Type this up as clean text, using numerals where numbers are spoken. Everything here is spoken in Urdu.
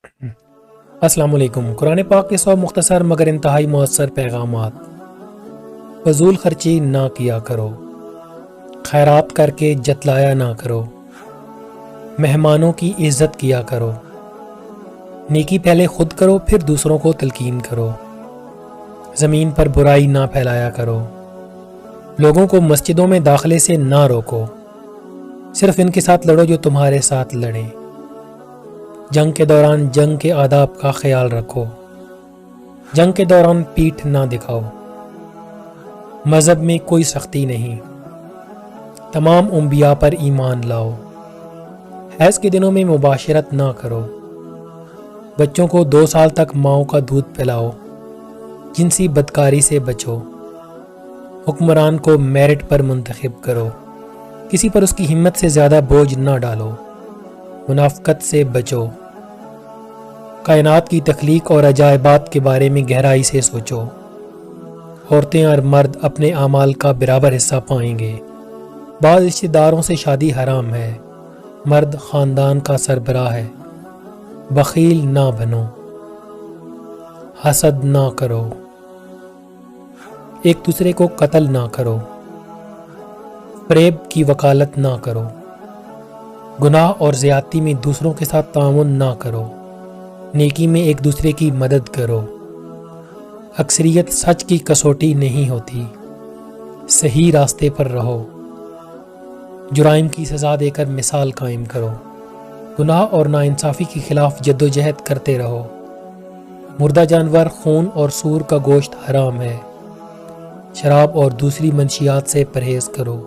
السلام علیکم۔ قرآن پاک کے 100 مختصر مگر انتہائی مؤثر پیغامات۔ فضول خرچی نہ کیا کرو، خیرات کر کے جتلایا نہ کرو، مہمانوں کی عزت کیا کرو، نیکی پہلے خود کرو پھر دوسروں کو تلقین کرو، زمین پر برائی نہ پھیلایا کرو، لوگوں کو مسجدوں میں داخلے سے نہ روکو، صرف ان کے ساتھ لڑو جو تمہارے ساتھ لڑیں، جنگ کے دوران جنگ کے آداب کا خیال رکھو، جنگ کے دوران پیٹھ نہ دکھاؤ، مذہب میں کوئی سختی نہیں، تمام انبیاء پر ایمان لاؤ، حیض کے دنوں میں مباشرت نہ کرو، بچوں کو 2 سال تک ماؤں کا دودھ پلاؤ، جنسی بدکاری سے بچو، حکمران کو میرٹ پر منتخب کرو، کسی پر اس کی ہمت سے زیادہ بوجھ نہ ڈالو، منافقت سے بچو، کائنات کی تخلیق اور عجائبات کے بارے میں گہرائی سے سوچو، عورتیں اور مرد اپنے اعمال کا برابر حصہ پائیں گے، بعض رشتہ داروں سے شادی حرام ہے، مرد خاندان کا سربراہ ہے، بخیل نہ بنو، حسد نہ کرو، ایک دوسرے کو قتل نہ کرو، فریب کی وکالت نہ کرو، گناہ اور زیادتی میں دوسروں کے ساتھ تعاون نہ کرو، نیکی میں ایک دوسرے کی مدد کرو، اکثریت سچ کی کسوٹی نہیں ہوتی، صحیح راستے پر رہو، جرائم کی سزا دے کر مثال قائم کرو، گناہ اور ناانصافی کے خلاف جدوجہد کرتے رہو، مردہ جانور، خون اور سور کا گوشت حرام ہے، شراب اور دوسری منشیات سے پرہیز کرو،